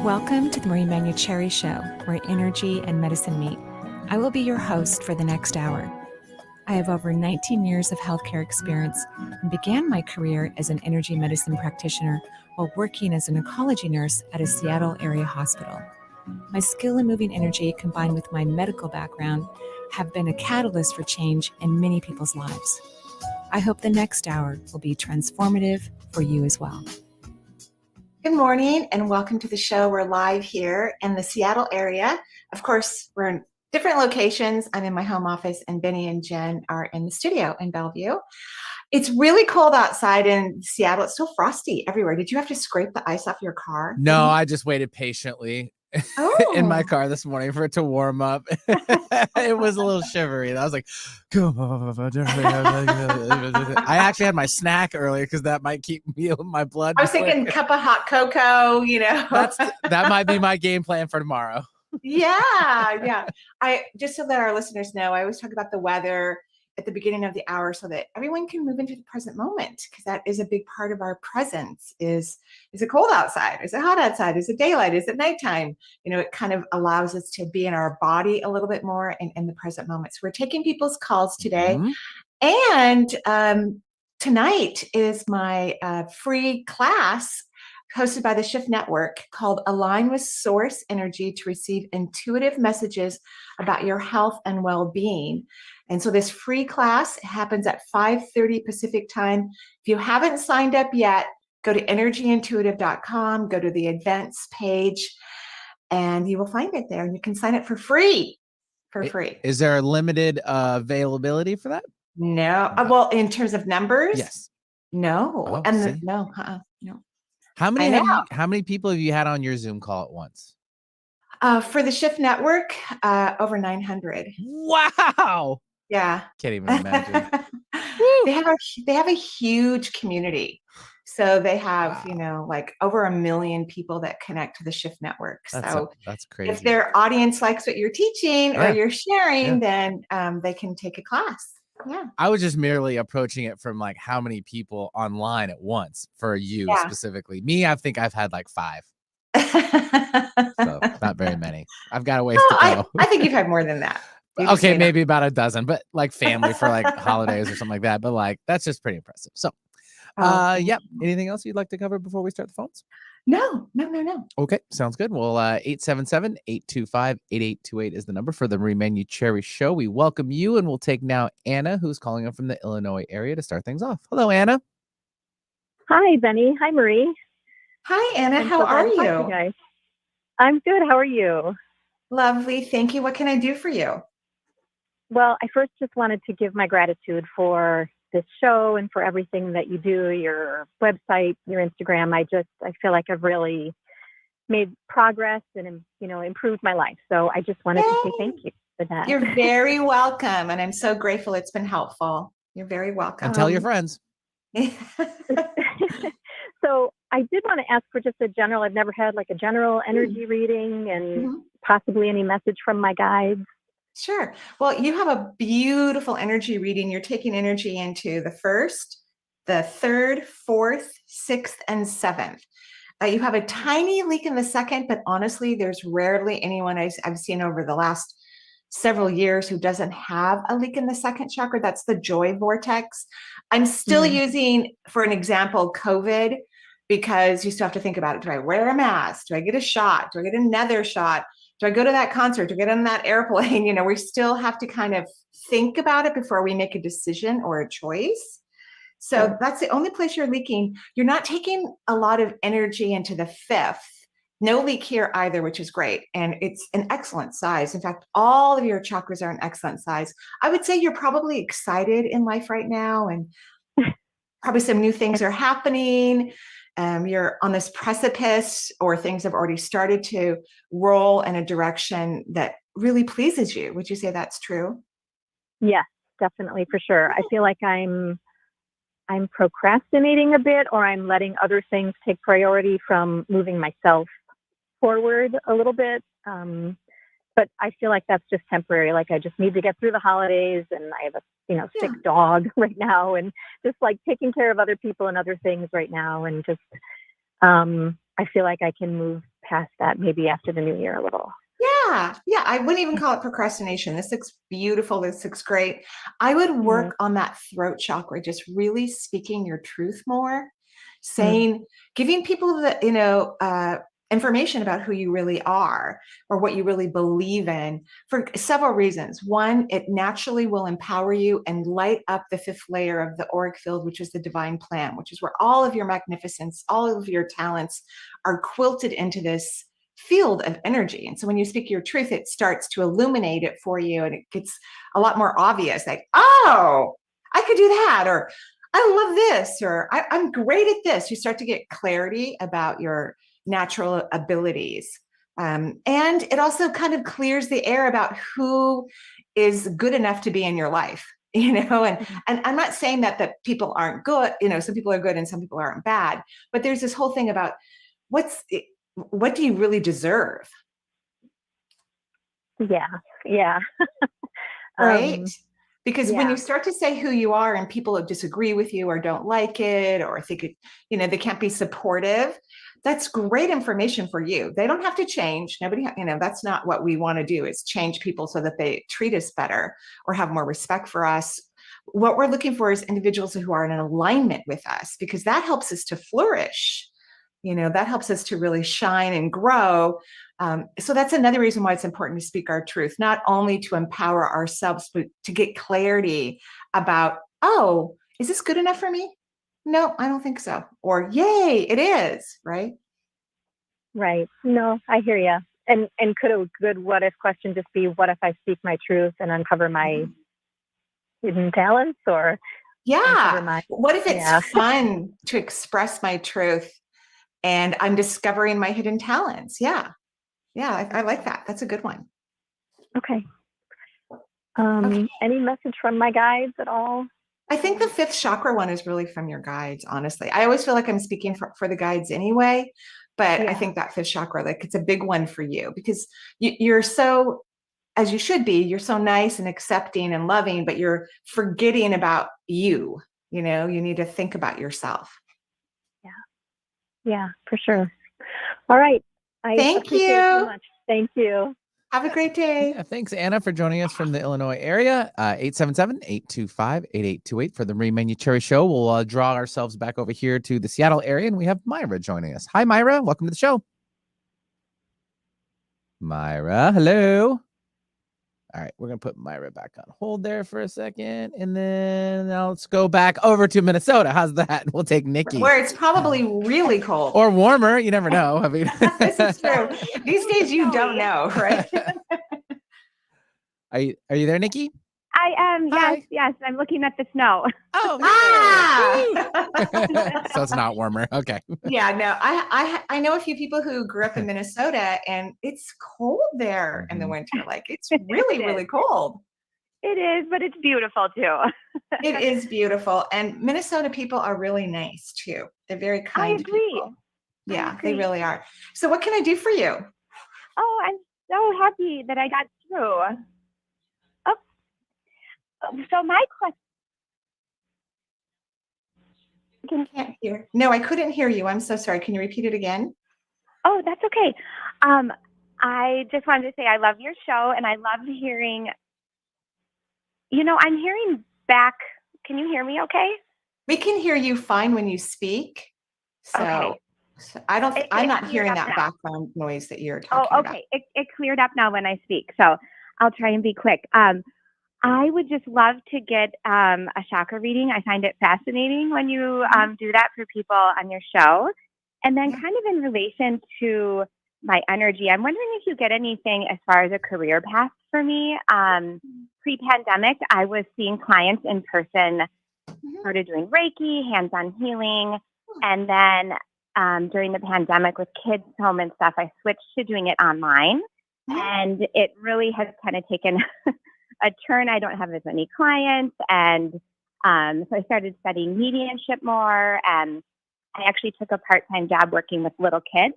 Welcome to the Manuchehri Show, where energy and medicine meet. I will be your host for the next hour. I have over 19 years of healthcare experience and began my career as an energy medicine practitioner while working as an oncology nurse at a Seattle area hospital. My skill in moving energy combined with my medical background have been a catalyst for change in many people's lives. I hope the next hour will be transformative for you as well. Good morning and welcome to the show. We're live here in the Seattle area. Of course, we're in different locations. I'm in my home office and Benny and Jen are in the studio in Bellevue. It's really cold outside in Seattle. It's still frosty everywhere. Did you have to scrape the ice off your car? No, I just waited patiently in my car this morning for it to warm up. It was a little shivery. I was like, I actually had my snack earlier because that might keep me my blood. I was thinking cup of hot cocoa, that might be my game plan for tomorrow. Yeah. I just so that our listeners know, I always talk about the weather at the beginning of the hour so that everyone can move into the present moment, because that is a big part of our presence. Is it cold outside? Is it hot outside? Is it daylight? Is it nighttime? It kind of allows us to be in our body a little bit more and in the present moment. So we're taking people's calls today. And tonight is my free class hosted by the Shift Network called Align with Source Energy to receive intuitive messages about your health and well-being. And so this free class happens at 5:30 Pacific time. If you haven't signed up yet, go to energyintuitive.com, go to the events page, and you will find it there. And you can sign up for free. Is there a limited availability for that? No. Well, in terms of numbers? Yes. No. No. How many people have you had on your Zoom call at once? For the Shift Network, over 900. Wow. Yeah. Can't even imagine. They have a huge community. So they have, like over 1 million people that connect to the Shift Network. That's crazy. If their audience likes what you're teaching or you're sharing, then they can take a class. Yeah. I was just merely approaching it from like how many people online at once for you specifically. Me, I think I've had like 5. So not very many. I've got a ways to go. I think you've had more than that. Okay, maybe about a dozen, but like family for like holidays or something like that. But like that's just pretty impressive. So anything else you'd like to cover before we start the phones? No. Okay, sounds good. Well, 877-825-8828 is the number for the Manuchehri Show. We welcome you, and we'll take now Anna, who's calling in from the Illinois area to start things off. Hello, Anna. Hi, Benny. Hi, Marie. Hi, Anna. How are you? Guys. I'm good. How are you? Lovely. Thank you. What can I do for you? Well, I first just wanted to give my gratitude for this show and for everything that you do, your website, your Instagram. I feel like I've really made progress and, improved my life. So I just wanted to say thank you for that. You're very welcome. And I'm so grateful it's been helpful. You're very welcome. And tell your friends. So I did want to ask for just I've never had like a general energy reading and possibly any message from my guides. Sure. Well, you have a beautiful energy reading. You're taking energy into the 1st, the 3rd, 4th, 6th, and 7th. You have a tiny leak in the 2nd, but honestly, there's rarely anyone I've seen over the last several years who doesn't have a leak in the 2nd chakra. That's the joy vortex. I'm still using, for an example, COVID, because you still have to think about it. Do I wear a mask? Do I get a shot? Do I get another shot? Do I go to that concert? Do I get on that airplane? We still have to kind of think about it before we make a decision or a choice. So that's the only place you're leaking. You're not taking a lot of energy into the 5th. No leak here either, which is great. And it's an excellent size. In fact, all of your chakras are an excellent size. I would say you're probably excited in life right now, and probably some new things are happening. You're on this precipice, or things have already started to roll in a direction that really pleases you. Would you say that's true? Yes, definitely, for sure. I feel like I'm procrastinating a bit, or I'm letting other things take priority from moving myself forward a little bit. But I feel like that's just temporary. Like I just need to get through the holidays, and I have a sick dog right now, and just like taking care of other people and other things right now. And just, I feel like I can move past that maybe after the new year a little. Yeah. Yeah. I wouldn't even call it procrastination. This looks beautiful. This looks great. I would work on that throat chakra, just really speaking your truth more, saying, giving people the, information about who you really are or what you really believe in for several reasons. One, it naturally will empower you and light up the fifth layer of the auric field, which is the divine plan, which is where all of your magnificence, all of your talents are quilted into this field of energy. And so when you speak your truth, it starts to illuminate it for you, and it gets a lot more obvious, like, oh, I could do that, or I love this, or I'm great at this. You start to get clarity about your natural abilities. And it also kind of clears the air about who is good enough to be in your life, and I'm not saying that people aren't good, some people are good and some people aren't bad, but there's this whole thing about what do you really deserve? Yeah. Right? Because when yeah. you start to say who you are and people disagree with you or don't like it or think it, they can't be supportive, that's great information for you. They don't have to change. Nobody, that's not what we want to do, is change people so that they treat us better or have more respect for us. What we're looking for is individuals who are in alignment with us, because that helps us to flourish. That helps us to really shine and grow. So that's another reason why it's important to speak our truth, not only to empower ourselves, but to get clarity about, oh, is this good enough for me? No, I don't think so. Or, yay, it is, right? Right. No, I hear you. And could a good what if question just be, what if I speak my truth and uncover my hidden talents? Or what if it's fun to express my truth and I'm discovering my hidden talents? Yeah, I like that. That's a good one. Okay. Any message from my guides at all? I think the fifth chakra one is really from your guides, honestly. I always feel like I'm speaking for the guides anyway, but I think that fifth chakra, like, it's a big one for you, because you're so, as you should be, you're so nice and accepting and loving, but you're forgetting about you. You need to think about yourself. Yeah, for sure. All right. Thank you so much. Thank you. Have a great day. Yeah, thanks, Anna, for joining us from the Illinois area. 877-825-8828 for the Manuchehri Show. We'll draw ourselves back over here to the Seattle area, and we have Myra joining us. Hi, Myra. Welcome to the show. Myra, hello. All right, we're going to put Myra back on hold there for a second, and then now let's go back over to Minnesota. How's that? We'll take Nikki. Where it's probably really cold. Or warmer. You never know. I mean, this is true. These days you don't know, right? Are you there, Nikki? I am. Yes. I'm looking at the snow. Oh, so it's not warmer. Okay. Yeah, no, I know a few people who grew up in Minnesota, and it's cold there in the winter. Like, it's really, really cold. It is, but it's beautiful too. It is beautiful. And Minnesota people are really nice too. They're very kind people. Yeah, they really are. So what can I do for you? Oh, I'm so happy that I got through. So my question. Can't hear. No, I couldn't hear you. I'm so sorry. Can you repeat it again? Oh, that's okay. I just wanted to say I love your show, and I love hearing. I'm hearing back. Can you hear me? Okay. We can hear you fine when you speak. So, okay. So I'm not hearing that background noise that you're talking about. Okay. It cleared up now when I speak. So I'll try and be quick. I would just love to get a chakra reading. I find it fascinating when you do that for people on your show. And then kind of in relation to my energy, I'm wondering if you get anything as far as a career path for me. Pre-pandemic, I was seeing clients in person, started doing Reiki, hands-on healing. And then during the pandemic with kids home and stuff, I switched to doing it online. And it really has kind of taken a turn. I don't have as many clients. And so I started studying mediumship more. And I actually took a part-time job working with little kids.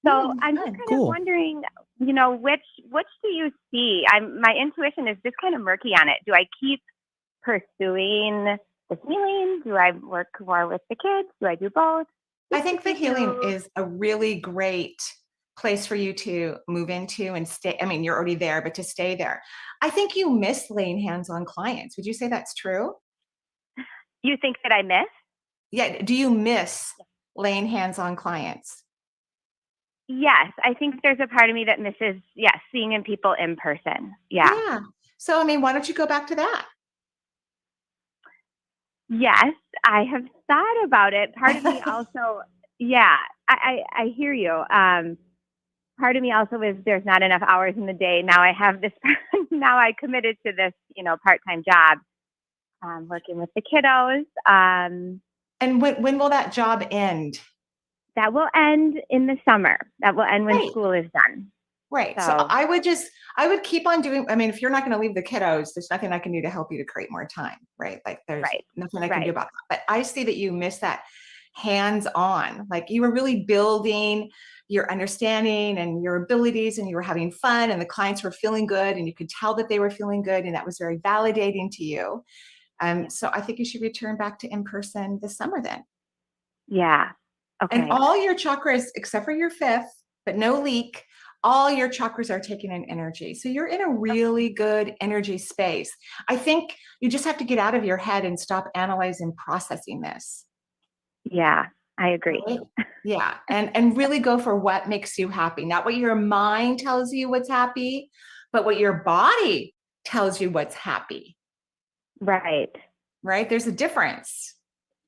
So I'm just kind of wondering, which do you see? My intuition is just kind of murky on it. Do I keep pursuing the healing? Do I work more with the kids? Do I do both? I think the healing is a really great place for you to move into and stay. I mean, you're already there, but to stay there. I think you miss laying hands on clients. Would you say that's true? You think that I miss? Yeah. Do you miss laying hands on clients? Yes, I think there's a part of me that misses, seeing in people in person. Yeah. Yeah. So, I mean, why don't you go back to that? Yes, I have thought about it. Part of me also, I hear you. Part of me also is there's not enough hours in the day. Now I have this, now I committed to this, part-time job, working with the kiddos. And when will that job end? That will end in the summer. That will end when Right. school is done. Right. So I would keep on doing, I mean, if you're not going to leave the kiddos, there's nothing I can do to help you to create more time, right? Like there's nothing I can do about that. But I see that you miss that hands-on, like you were really building your understanding and your abilities, and you were having fun, and the clients were feeling good, and you could tell that they were feeling good, and that was very validating to you. So I think you should return back to in-person this summer then. Yeah. Okay. And all your chakras, except for your fifth, but no leak, all your chakras are taking in energy. So you're in a really good energy space. I think you just have to get out of your head and stop analyzing, processing this. Yeah, I agree. Right? Yeah. And really go for what makes you happy. Not what your mind tells you what's happy, but what your body tells you what's happy. Right. Right. There's a difference.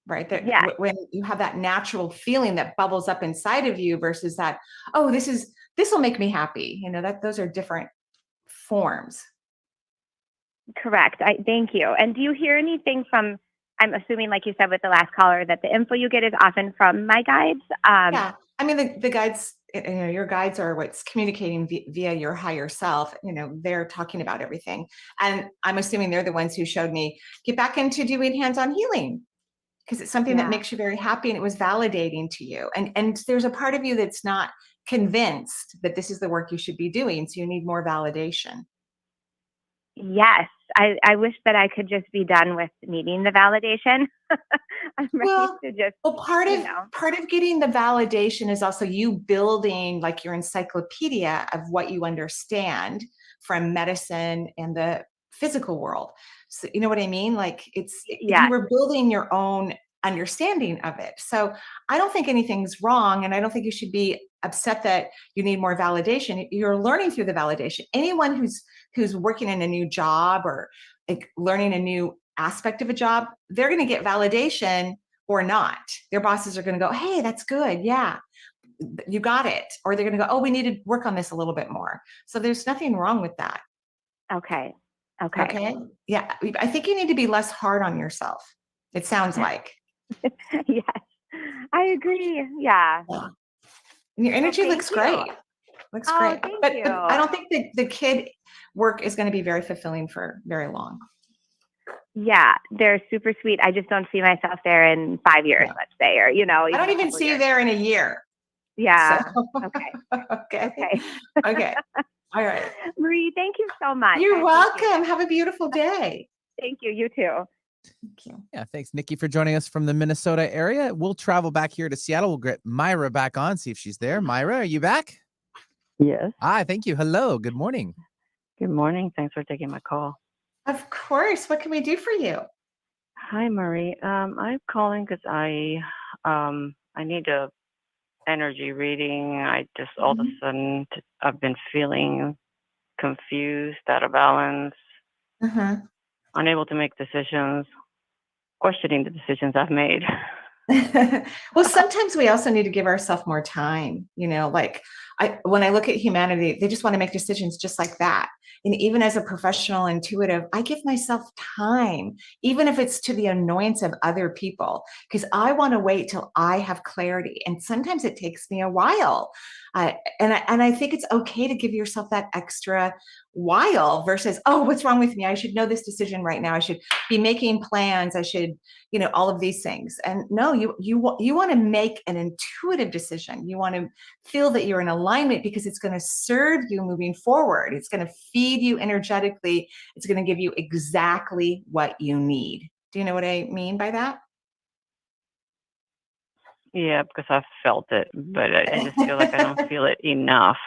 Right. That when you have that natural feeling that bubbles up inside of you versus that, oh, this will make me happy. Those are different forms. Correct. Thank you. And do you hear anything from, I'm assuming, like you said with the last caller, that the info you get is often from my guides? Yeah. I mean, the guides, your guides are what's communicating via your higher self. They're talking about everything. And I'm assuming they're the ones who showed me, get back into doing hands-on healing, because it's something that makes you very happy, and it was validating to you. And there's a part of you that's not convinced that this is the work you should be doing. So you need more validation. Yes. I wish that I could just be done with needing the validation. I'm ready to just, part of getting the validation is also you building like your encyclopedia of what you understand from medicine and the physical world. So you know what I mean? Like you were building your own understanding of it. So I don't think anything's wrong, and I don't think you should be upset that you need more validation. You're learning through the validation. Anyone who's working in a new job or like learning a new aspect of a job, they're going to get validation or not. Their bosses are going to go, hey, that's good. Yeah, you got it. Or they're going to go, oh, we need to work on this a little bit more. So there's nothing wrong with that. Okay. Yeah. I think you need to be less hard on yourself. It sounds like. Yes, I agree. Yeah. And your energy looks great. Looks great. But I don't think the kid work is going to be very fulfilling for very long. Yeah, they're super sweet. I just don't see myself there in 5 years, let's say, or, I don't even see you there in a year. Yeah. So, okay. All right. Marie, thank you so much. You're welcome. Have a beautiful day. Thank you. You too. Thank you. Yeah, thanks, Nikki, for joining us from the Minnesota area. We'll travel back here to Seattle. We'll get Myra back on, see if she's there. Myra, are you back? Yes. Hi, thank you. Hello. Good morning. Good morning. Thanks for taking my call. Of course. What can we do for you? Hi, Marie. I'm calling because I need a energy reading. I just all of a sudden I've been feeling confused, out of balance, unable to make decisions, questioning the decisions I've made. Well, sometimes we also need to give ourselves more time. Like when I look at humanity, they just want to make decisions just like that. And even as a professional intuitive, I give myself time, even if it's to the annoyance of other people, because I want to wait till I have clarity. And sometimes it takes me a while. And I think it's okay to give yourself that extra while versus, oh, what's wrong with me? I should know this decision right now. I should be making plans. I should, all of these things. And no, you want to make an intuitive decision. You want to feel that you're in alignment because it's going to serve you moving forward. It's going to feed you energetically. It's going to give you exactly what you need. Do you know what I mean by that? Yeah, because I've felt it, but I just feel like I don't feel it enough.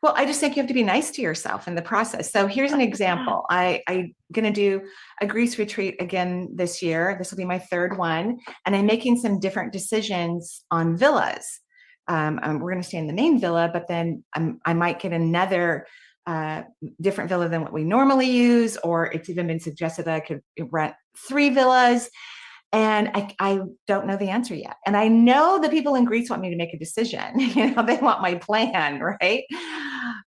Well, I just think you have to be nice to yourself in the process. So here's an example. I'm going to do a Greece retreat again this year. This will be my third one. And I'm making some different decisions on villas. We're going to stay in the main villa, but then I might get another different villa than what we normally use, or it's even been suggested that I could rent 3 villas. And I don't know the answer yet. And I know the people in Greece want me to make a decision. They want my plan, right?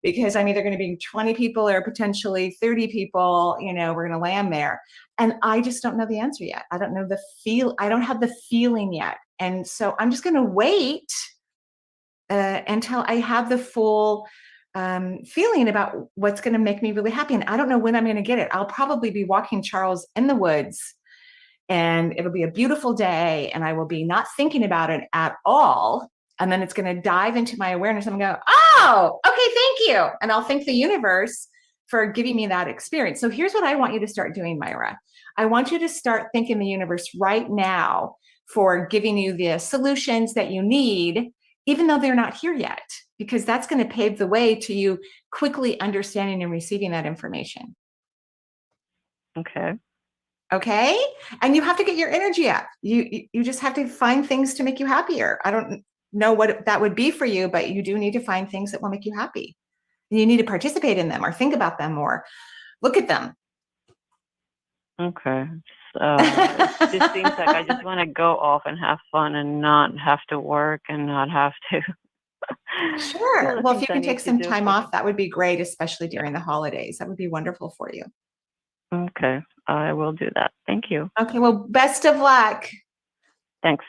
Because I'm either going to be 20 people or potentially 30 people, we're going to land there. And I just don't know the answer yet. I don't know I don't have the feeling yet. And so I'm just going to wait until I have the full feeling about what's going to make me really happy. And I don't know when I'm going to get it. I'll probably be walking Charles in the woods, and it'll be a beautiful day, and I will be not thinking about it at all. And then it's going to dive into my awareness. I'm going to go, oh, okay, thank you. And I'll thank the universe for giving me that experience. So here's what I want you to start doing, Myra. I want you to start thanking the universe right now for giving you the solutions that you need, even though they're not here yet, because that's going to pave the way to you quickly understanding and receiving that information. Okay. And you have to get your energy up. You just have to find things to make you happier. I don't know what that would be for you, but you do need to find things that will make you happy. And you need to participate in them, or think about them, or look at them. Okay. So it just seems like I just want to go off and have fun and not have to work and not have to. Sure. Well, if you can take some time off, that would be great, especially during the holidays. That would be wonderful for you. Okay. I will do that. Thank you. Okay. Well, best of luck. Thanks.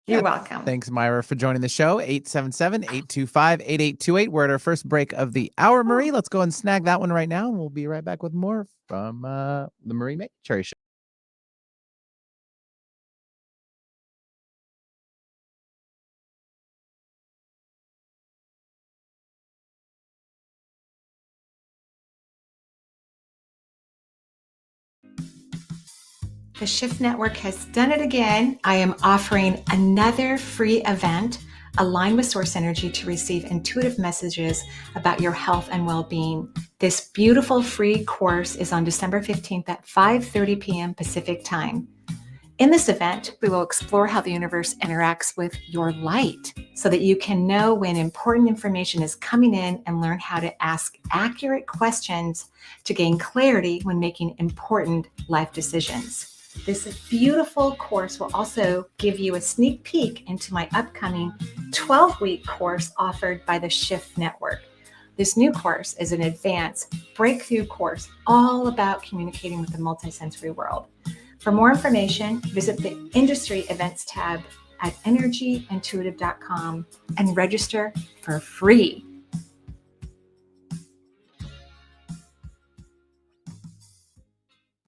You're welcome. Thanks, Myra, for joining the show. 877-825-8828. We're at our first break of the hour, Marie. Let's go and snag that one right now, and we'll be right back with more from the Manuchehri Show. The Shift Network has done it again. I am offering another free event, Align with Source Energy, to receive intuitive messages about your health and well-being. This beautiful free course is on December 15th at 5:30 p.m. Pacific time. In this event, we will explore how the universe interacts with your light so that you can know when important information is coming in and learn how to ask accurate questions to gain clarity when making important life decisions. This beautiful course will also give you a sneak peek into my upcoming 12-week course offered by the Shift Network. This new course is an advanced breakthrough course all about communicating with the multisensory world. For more information, visit the Industry Events tab at energyintuitive.com and register for free.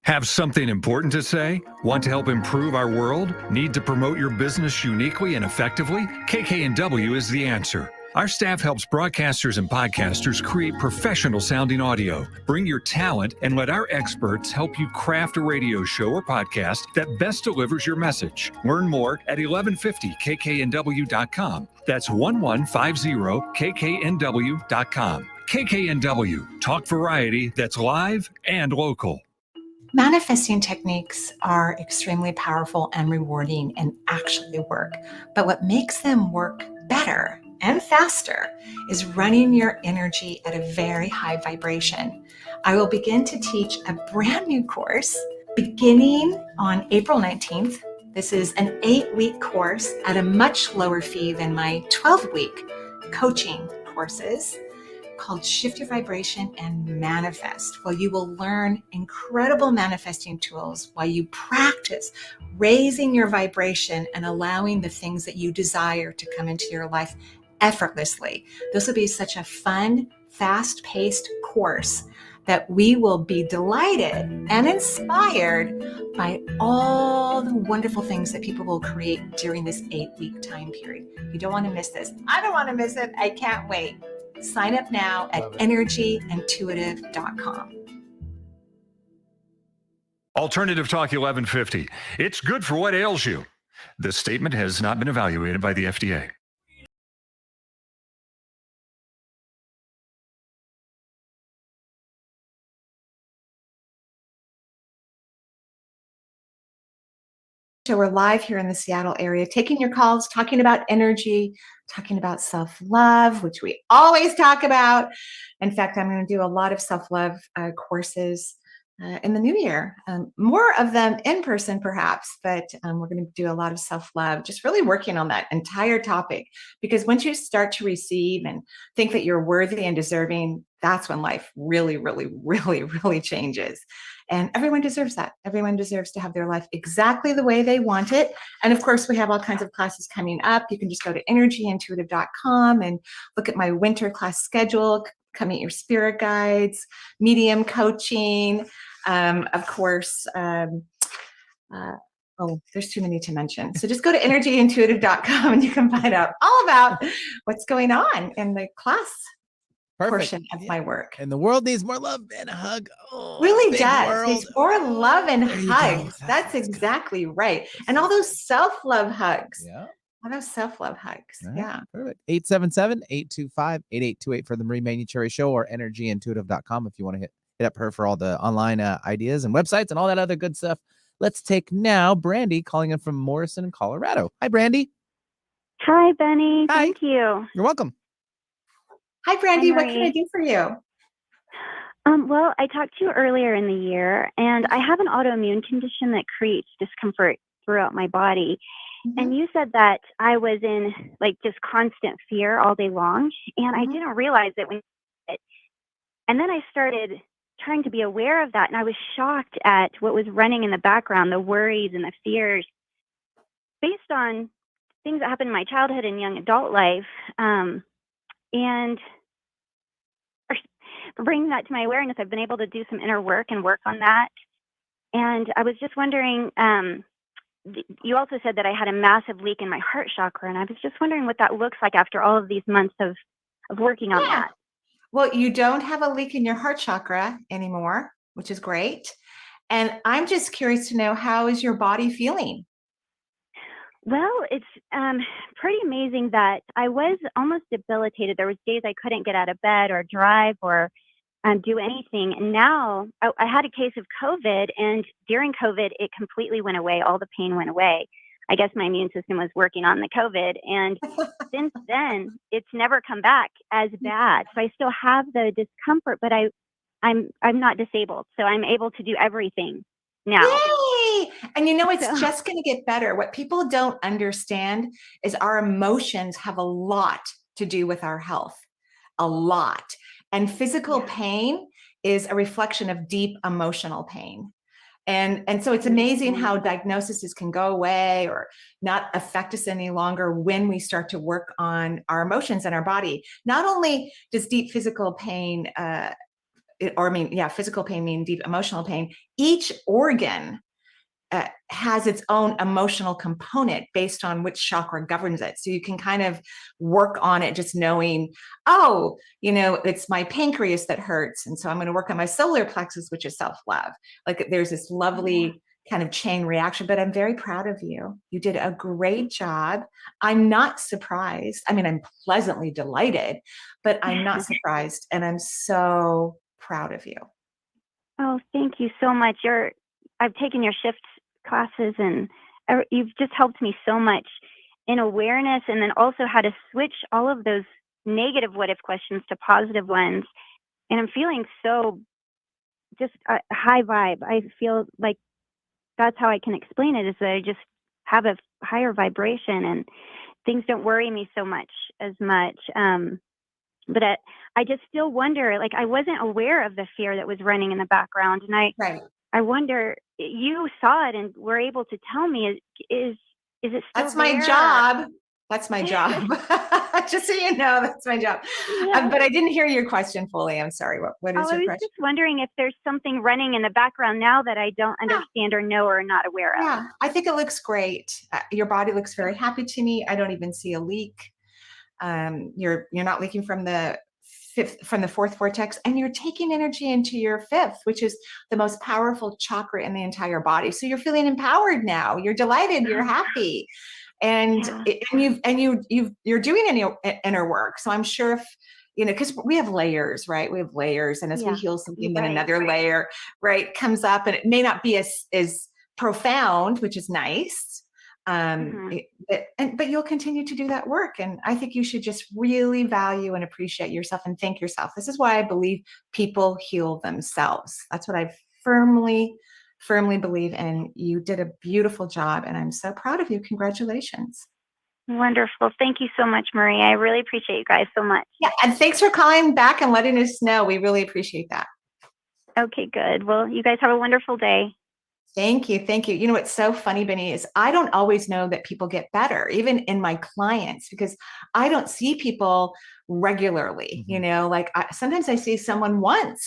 Have something important to say? Want to help improve our world? Need to promote your business uniquely and effectively? KK&W is the answer. Our staff helps broadcasters and podcasters create professional-sounding audio. Bring your talent and let our experts help you craft a radio show or podcast that best delivers your message. Learn more at 1150kknw.com. That's 1150kknw.com. KK&W, talk variety that's live and local. Manifesting techniques are extremely powerful and rewarding and actually work. But what makes them work better and faster is running your energy at a very high vibration. I will begin to teach a brand new course beginning on April 19th. This is an 8-week course at a much lower fee than my 12-week coaching courses, called Shift Your Vibration and Manifest. Well, you will learn incredible manifesting tools while you practice raising your vibration and allowing the things that you desire to come into your life effortlessly. This will be such a fun, fast-paced course that we will be delighted and inspired by all the wonderful things that people will create during this 8-week time period. You don't want to miss this. I don't want to miss it. I can't wait. Sign up now at energyintuitive.com. Alternative Talk 1150. It's good for what ails you. This statement has not been evaluated by the FDA. So we're live here in the Seattle area, taking your calls, talking about energy, talking about self-love, which we always talk about. In fact, I'm going to do a lot of self-love courses in the new year. More of them in person, perhaps, but we're going to do a lot of self-love, just really working on that entire topic. Because once you start to receive and think that you're worthy and deserving, that's when life really, really, really, really changes. And everyone deserves that. Everyone deserves to have their life exactly the way they want it. And of course, we have all kinds of classes coming up. You can just go to energyintuitive.com and look at my winter class schedule, come meet your spirit guides, medium coaching, of course. There's too many to mention. So just go to energyintuitive.com and you can find out all about what's going on in the class portion of my work. And the world needs more love and a hug. Oh, really does. World. Needs more love and There you hugs. go. That's exactly right. And all those self-love hugs. Yeah. All those self-love hugs. Right. Yeah. Perfect. 877-825-8828 for the Marie Manuchehri Show, or energyintuitive.com if you want to hit up her for all the online ideas and websites and all that other good stuff. Let's take now Brandy calling in from Morrison, Colorado. Hi, Brandy. Hi, Benny. Hi. Thank you. You're welcome. Hi, Brandy. Hi, what can I do for you? Well, I talked to you earlier in the year, and I have an autoimmune condition that creates discomfort throughout my body. Mm-hmm. And you said that I was in like just constant fear all day long, and I didn't realize it when. And then I started trying to be aware of that, and I was shocked at what was running in the background, the worries and the fears, based on things that happened in my childhood and young adult life, and bringing that to my awareness, I've been able to do some inner work and work on that. And I was just wondering, you also said that I had a massive leak in my heart chakra, and I was just wondering what that looks like after all of these months of working on that. Well, you don't have a leak in your heart chakra anymore, which is great. And I'm just curious to know, how is your body feeling? Well, it's pretty amazing that I was almost debilitated. There was days I couldn't get out of bed or drive or do anything. And now I had a case of COVID, and during COVID, it completely went away. All the pain went away. I guess my immune system was working on the COVID. And since then, it's never come back as bad. So I still have the discomfort, but I'm not disabled. So I'm able to do everything now. Yay! And it's just going to get better. What people don't understand is our emotions have a lot to do with our health, a lot. And physical pain is a reflection of deep emotional pain. And so it's amazing how diagnoses can go away or not affect us any longer when we start to work on our emotions and our body. Not only does deep physical pain, physical pain mean deep emotional pain, each organ has its own emotional component based on which chakra governs it. So you can kind of work on it just knowing, it's my pancreas that hurts. And so I'm going to work on my solar plexus, which is self-love. Like there's this lovely kind of chain reaction, but I'm very proud of you. You did a great job. I'm not surprised. I mean, I'm pleasantly delighted, but I'm not surprised. And I'm so proud of you. Oh, thank you so much. I've taken your shift classes, and you've just helped me so much in awareness, and then also how to switch all of those negative what if questions to positive ones. And I'm feeling so just a high vibe. I feel like that's how I can explain it, is that I just have a higher vibration and things don't worry me so much as much. But I just still wonder, like I wasn't aware of the fear that was running in the background. And I wonder, you saw it and were able to tell me, is it still That's my there? job. That's my job. Just so you know, that's my job. Yeah. But I didn't hear your question fully. I'm sorry. What is your question? I was just wondering if there's something running in the background now that I don't understand or know or not aware of. Yeah, I think it looks great. Your body looks very happy to me. I don't even see a leak. You're not leaking from the from the fourth vortex, and you're taking energy into your fifth, which is the most powerful chakra in the entire body. So you're feeling empowered now. You're delighted. You're happy. And, you're doing inner work. So I'm sure if, because we have layers, right? We have layers. And as we heal something, then another layer, right, comes up, and it may not be as profound, which is nice. But you'll continue to do that work. And I think you should just really value and appreciate yourself and thank yourself. This is why I believe people heal themselves. That's what I firmly believe. And you did a beautiful job. And I'm so proud of you. Congratulations. Wonderful. Thank you so much, Marie. I really appreciate you guys so much. Yeah. And thanks for calling back and letting us know. We really appreciate that. Okay, good. Well, you guys have a wonderful day. Thank you. Thank you. You know, what's so funny, Benny, is I don't always know that people get better, even in my clients, because I don't see people regularly, sometimes I see someone once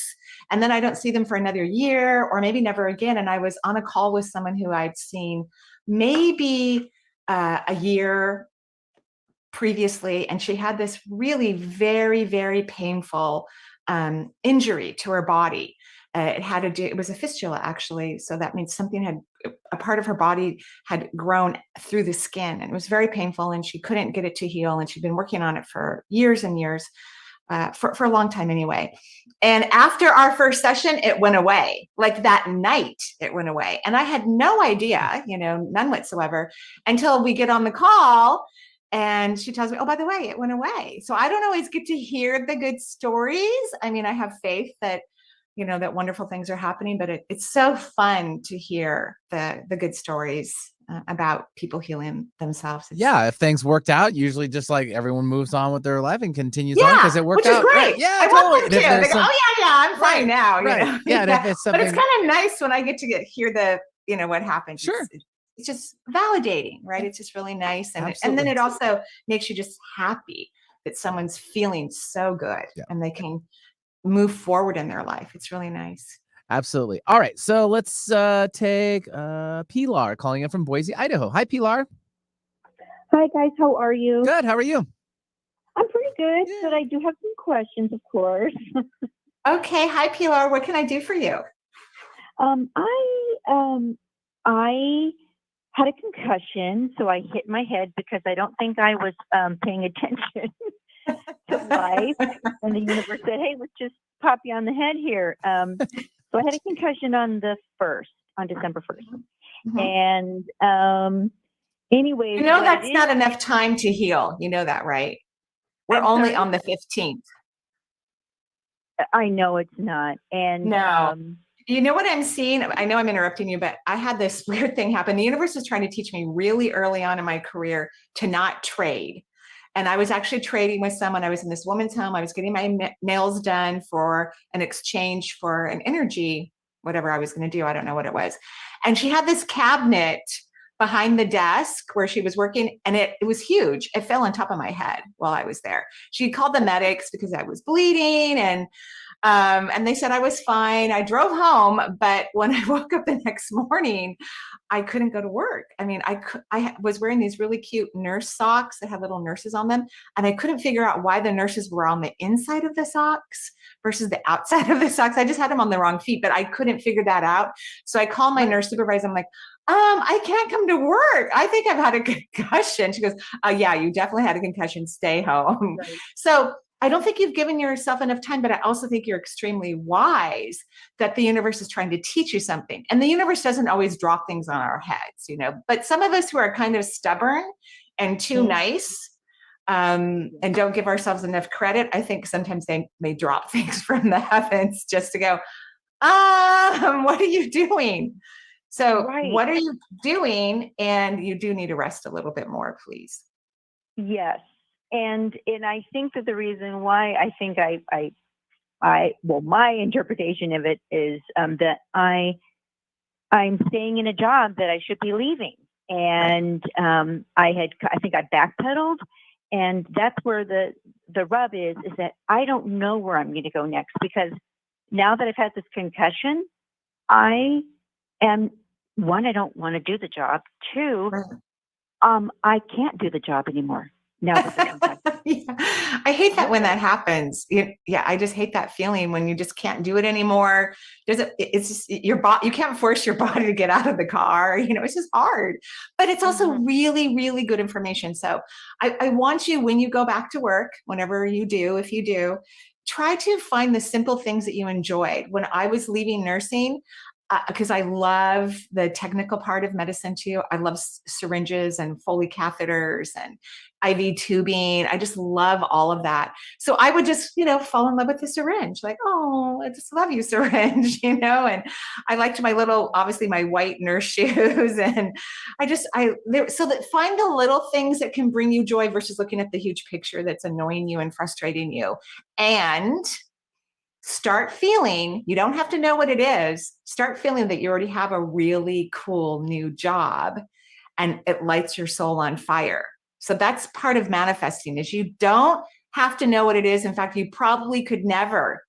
and then I don't see them for another year or maybe never again. And I was on a call with someone who I'd seen maybe a year previously, and she had this really very, very painful injury to her body. It was a fistula, actually. So that means a part of her body had grown through the skin, and it was very painful, and she couldn't get it to heal. And she'd been working on it for years and years, for a long time anyway. And after our first session, it went away. Like that night, it went away. And I had no idea, none whatsoever, until we get on the call. And she tells me, oh, by the way, it went away. So I don't always get to hear the good stories. I mean, I have faith that, that wonderful things are happening, but it's so fun to hear the good stories about people healing themselves. If things worked out, usually just like everyone moves on with their life and continues on because it worked out. Which is great. Yeah, I totally. want them to. They go, I'm fine now. Right. Yeah, and if it's something, but it's kind of nice when I get to hear what happened. Sure. It's just validating, right? It's just really nice. And then it also makes you just happy that someone's feeling so good and they can move forward in their life. It's really nice. Absolutely. All right. So let's take Pilar calling in from Boise, Idaho. Hi, Pilar. Hi, guys. How are you? Good. How are you? I'm pretty good, but I do have some questions, of course. Okay. Hi, Pilar. What can I do for you? I had a concussion, so I hit my head because I don't think I was paying attention to life. And the universe said, hey, let's just pop you on the head here. So I had a concussion on December 1st. Mm-hmm. And anyways. That's not enough time to heal. You know that, right? We're only on the 15th. I know it's not. And no. You know what I'm seeing? I know I'm interrupting you, but I had this weird thing happen. The universe was trying to teach me really early on in my career to not trade. And I was actually trading with someone. I was in this woman's home. I was getting my nails done for an exchange for an energy, whatever I was going to do. I don't know what it was. And she had this cabinet behind the desk where she was working, and it was huge. It fell on top of my head while I was there. She called the medics because I was bleeding, and they said I was fine. I drove home, but when I woke up the next morning, I couldn't go to work. I mean, I was wearing these really cute nurse socks that had little nurses on them, and I couldn't figure out why the nurses were on the inside of the socks versus the outside of the socks. I just had them on the wrong feet, but I couldn't figure that out. So I called my nurse supervisor. I'm like, I can't come to work. I think I've had a concussion. She goes, yeah, you definitely had a concussion. Stay home. Right. So I don't think you've given yourself enough time, but I also think you're extremely wise that the universe is trying to teach you something. And the universe doesn't always drop things on our heads, but some of us who are kind of stubborn and too nice and don't give ourselves enough credit, I think sometimes they may drop things from the heavens just to go, what are you doing? So What are you doing? And you do need to rest a little bit more, please. Yes. And I think that the reason why I think my interpretation of it is that I'm staying in a job that I should be leaving. And I think I backpedaled, and that's where the rub is that I don't know where I'm going to go next, because now that I've had this concussion, I don't want to do the job. Two, I can't do the job anymore. No, yeah. I hate that when that happens. Yeah, I just hate that feeling when you just can't do it anymore. It's just you can't force your body to get out of the car. It's just hard, but it's also really, really good information. So I want you, when you go back to work, whenever you do, if you do, try to find the simple things that you enjoyed. When I was leaving nursing, because I love the technical part of medicine too. I love syringes and Foley catheters and IV tubing. I just love all of that. So I would just, fall in love with the syringe. Like, oh, I just love you, syringe, and I liked obviously my white nurse shoes. And so that find the little things that can bring you joy versus looking at the huge picture that's annoying you and frustrating you. And start feeling, you don't have to know what it is, start feeling that you already have a really cool new job and it lights your soul on fire. So that's part of manifesting, is you don't have to know what it is. In fact, you probably could never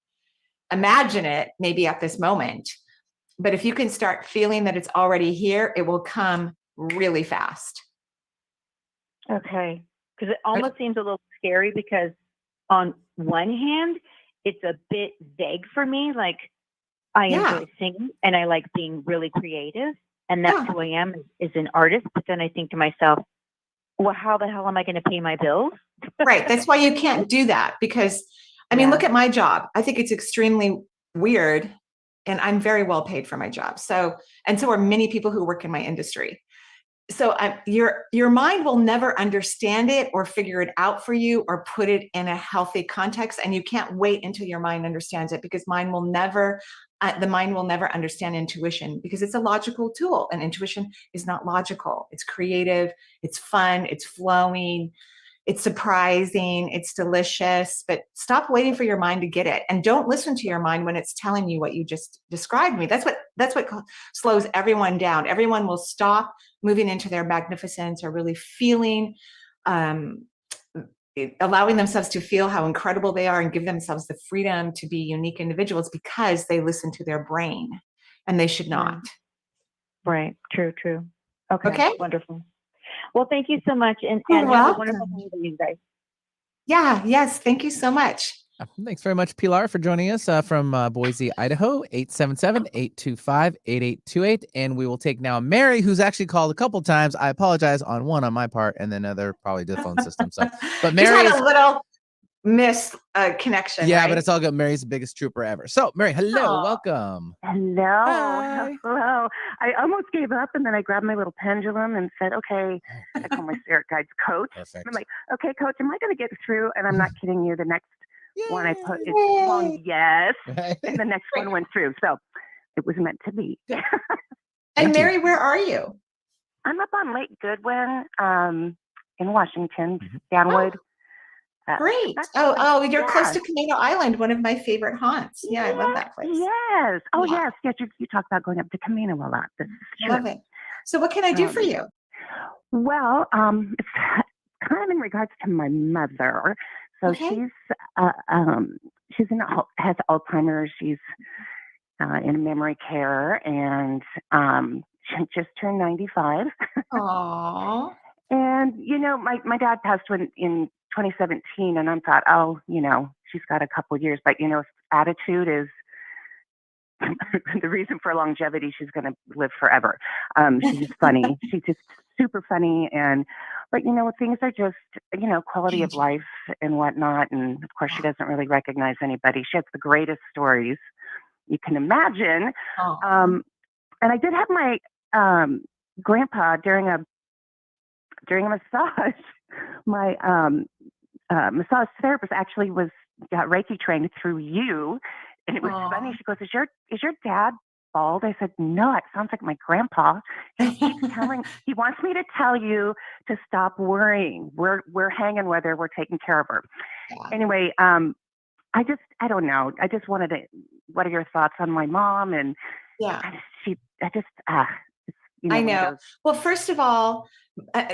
imagine it maybe at this moment. But if you can start feeling that it's already here, it will come really fast. Okay. Because it almost seems a little scary, because on one hand, it's a bit vague for me. Like, I enjoy singing and I like being really creative, and that's who I am, is an artist. But then I think to myself, well, how the hell am I going to pay my bills? Right. That's why you can't do that, because look at my job. I think it's extremely weird, and I'm very well paid for my job. So are many people who work in my industry. So your mind will never understand it or figure it out for you or put it in a healthy context. And you can't wait until your mind understands it, because the mind will never understand intuition, because it's a logical tool, and intuition is not logical. It's creative, it's fun, it's flowing, it's surprising, it's delicious. But stop waiting for your mind to get it, and don't listen to your mind when it's telling you what you just described me. That's what slows everyone down. Everyone will stop moving into their magnificence, or really feeling, allowing themselves to feel how incredible they are, and give themselves the freedom to be unique individuals, because they listen to their brain, and they should not. Right. True. Okay. Wonderful. Well, thank you so much. And You're have a welcome. wonderful day to you guys. Yeah. Yes. Thank you so much. Thanks very much, Pilar, for joining us from Boise, Idaho, 877-825-8828. And we will take now Mary, who's actually called a couple times. I apologize on one on my part, and then other probably the phone system. So, but Mary just had a little missed connection. Yeah, right? but it's all good. Mary's the biggest trooper ever. So, Mary, hello, welcome. Hello. Hi. Hello. I almost gave up, and then I grabbed my little pendulum and said, okay, I call my spirit guides Coach. Perfect. I'm like, okay, Coach, am I going to get through? And I'm not kidding you. The next one I put is long yes, and the next one went through. So it was meant to be. And Mary, where are you? I'm up on Lake Goodwin in Washington, Downwood. Great. You're close to Camino Island, one of my favorite haunts. Yeah, I love that place. Yes. Oh, yes. You talk about going up to Camino a lot. This is true. Love it. So what can I do for you? Well, it's kind of in regards to my mother. So she's has Alzheimer's. She's in memory care, and she just turned 95. Aww. And my dad passed in 2017, and I thought, she's got a couple years, but attitude is the reason for longevity. She's going to live forever. She's funny. She's just super funny, but things are just quality of life and whatnot. And of course, she doesn't really recognize anybody. She has the greatest stories you can imagine. And I did have my grandpa during a massage. My massage therapist actually got Reiki trained through you, and it was funny. She goes, "Is your dad bald?" I said, "No, it sounds like my grandpa." He wants me to tell you to stop worrying. We're hanging with her. We're taking care of her. Yeah. Anyway, I don't know. I just wanted to. What are your thoughts on my mom? And I know. Well, first of all,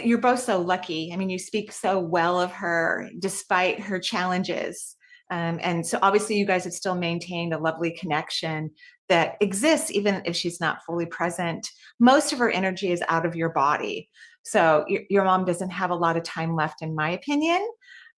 you're both so lucky. I mean, you speak so well of her despite her challenges. And so obviously you guys have still maintained a lovely connection that exists even if she's not fully present. Most of her energy is out of your body. So your mom doesn't have a lot of time left, in my opinion.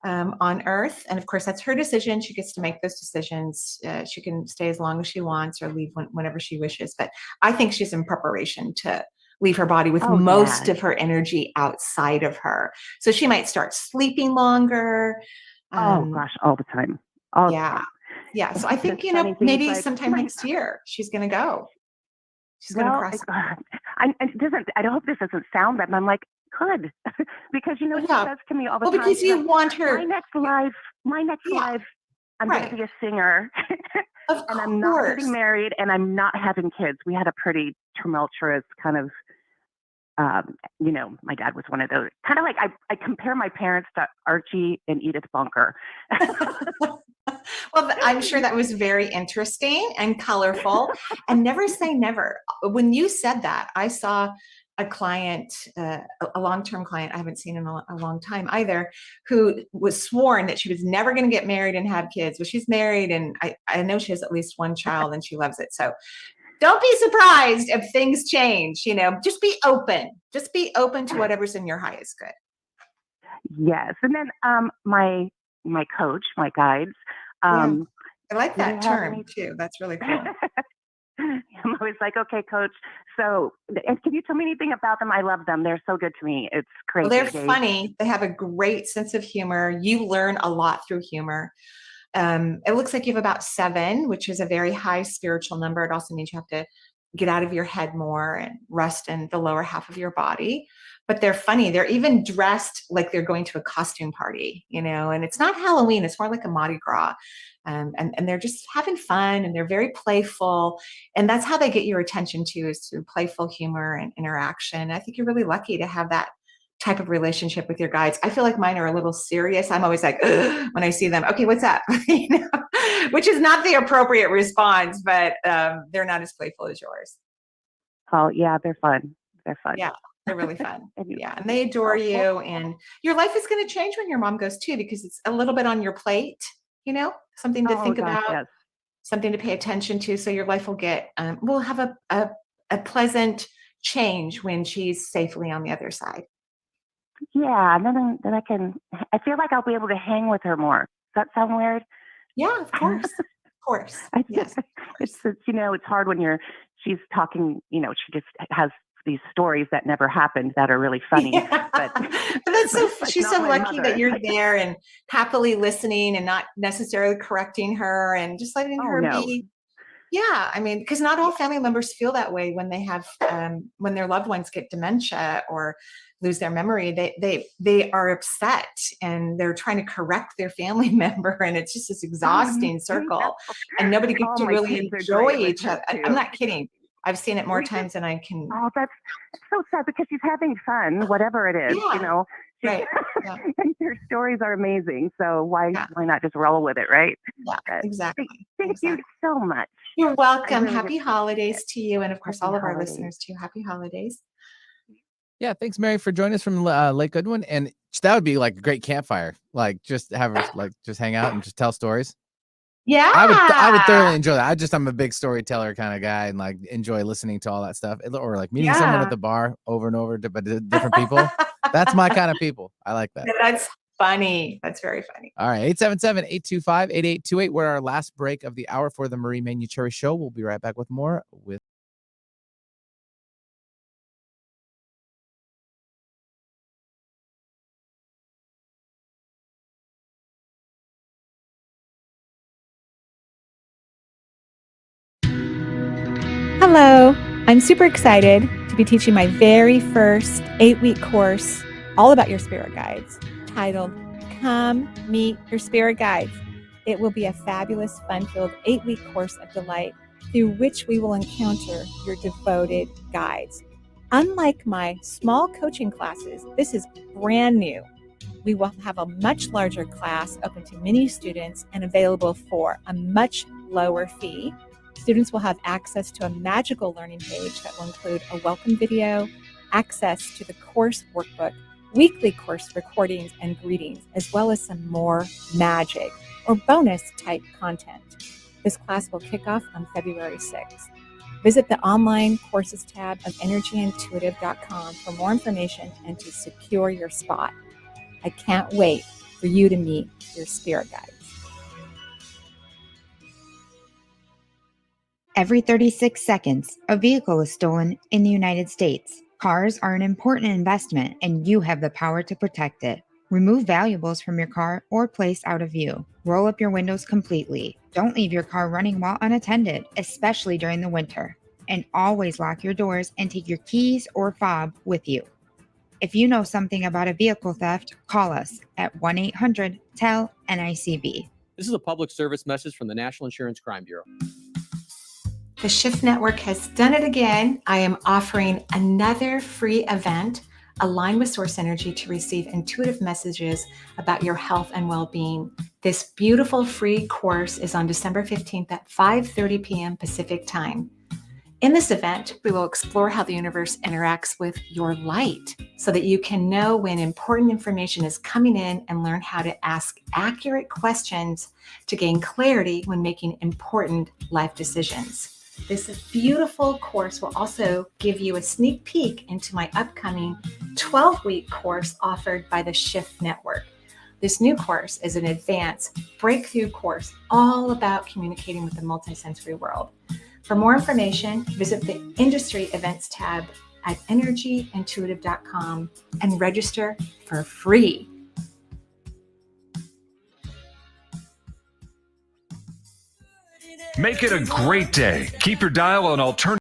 on Earth. And of course, that's her decision. She gets to make those decisions. She can stay as long as she wants or leave whenever she wishes. But I think she's in preparation to leave her body with most of her energy outside of her. So she might start sleeping longer. Oh gosh, all the time. All the time. Yeah. So I think, maybe sometime next year she's going to go. She's going to cross. I hope this doesn't sound bad, but I'm like, good. Because, she says to me all the time. Well, because you want her. My next life, I'm going to be a singer. Of and I'm not getting married and I'm not having kids. We had a pretty tumultuous kind of, my dad was one of those, kind of like I compare my parents to Archie and Edith Bunker. Well, I'm sure that was very interesting and colorful. And never say never. When you said that, I saw a client, a long-term client I haven't seen in a long time either, who was sworn that she was never going to get married and have kids. Well, she's married, and I know she has at least one child and she loves it. So don't be surprised if things change, just be open. Just be open to whatever's in your highest good. Yes. And then my coach, my guides. I like that term too. That's really cool. I'm always like, okay, coach. So, and can you tell me anything about them? I love them. They're so good to me. It's crazy. Well, they're funny. They have a great sense of humor. You learn a lot through humor. It looks like you have about 7, which is a very high spiritual number. It also means you have to get out of your head more and rest in the lower half of your body. But they're funny. They're even dressed like they're going to a costume party, and it's not Halloween. It's more like a Mardi Gras. And they're just having fun, and they're very playful. And that's how they get your attention too, is through playful humor and interaction. I think you're really lucky to have that type of relationship with your guides. I feel like mine are a little serious. I'm always like, ugh, when I see them, okay, what's up? Which is not the appropriate response, but they're not as playful as yours. Oh yeah, they're fun. They're fun. Yeah, they're really fun. Yeah, and they adore you. And your life is going to change when your mom goes too, because it's a little bit on your plate, something to think about, something to pay attention to. So your life will have a pleasant change when she's safely on the other side. Yeah, and then I feel like I'll be able to hang with her more. Does that sound weird? Yeah, of course. Of course. Yes. It's hard when she's talking, she just has these stories that never happened that are really funny. Yeah. But that's she's so lucky that you're there and happily listening and not necessarily correcting her and just letting her be. Yeah, I mean, because not all family members feel that way when they have when their loved ones get dementia or lose their memory. They are upset and they're trying to correct their family member, and it's just this exhausting circle, and nobody gets to really enjoy each other. I'm not kidding. I've seen it more times than I can. Oh, that's so sad because she's having fun, whatever it is, Right. And your stories are amazing. So why not just roll with it, right? Yeah, exactly. Thank you so much. You're welcome. Happy holidays to you, and of course, all of our listeners too. Happy holidays. Yeah, thanks, Mary, for joining us from Lake Goodwin. And that would be like a great campfire. Like just have her just hang out and just tell stories. Yeah, I would thoroughly enjoy that. I'm a big storyteller kind of guy, and enjoy listening to all that stuff, or meeting someone at the bar over and over, but different people. That's my kind of people. I like that. That's funny. That's very funny. All right, 877-825-8828. We're our last break of the hour for the Marie Manuchehri Show. We'll be right back with more with. Hello, I'm super excited to be teaching my very first 8-week course all about your spirit guides, titled Come Meet Your Spirit Guides. It will be a fabulous, fun-filled 8-week course of delight through which we will encounter your devoted guides. Unlike my small coaching classes, this is brand new. We will have a much larger class open to many students and available for a much lower fee. Students will have access to a magical learning page that will include a welcome video, access to the course workbook, weekly course recordings and greetings, as well as some more magic or bonus type content. This class will kick off on February 6th. Visit the online courses tab of energyintuitive.com for more information and to secure your spot. I can't wait for you to meet your spirit guides. Every 36 seconds, a vehicle is stolen in the United States. Cars are an important investment, and you have the power to protect it. Remove valuables from your car or place out of view. Roll up your windows completely. Don't leave your car running while unattended, especially during the winter. And always lock your doors and take your keys or fob with you. If you know something about a vehicle theft, call us at 1-800-TEL-NICB. This is a public service message from the National Insurance Crime Bureau. The Shift Network has done it again. I am offering another free event, Align with Source Energy, to receive intuitive messages about your health and well-being. This beautiful free course is on December 15th at 5:30 p.m. Pacific time. In this event, we will explore how the universe interacts with your light so that you can know when important information is coming in and learn how to ask accurate questions to gain clarity when making important life decisions. This beautiful course will also give you a sneak peek into my upcoming 12-week course offered by the Shift Network. This new course is an advanced breakthrough course all about communicating with the multisensory world. For more information, visit the Industry Events tab at energyintuitive.com and register for free. Make it a great day. Keep your dial on alternative.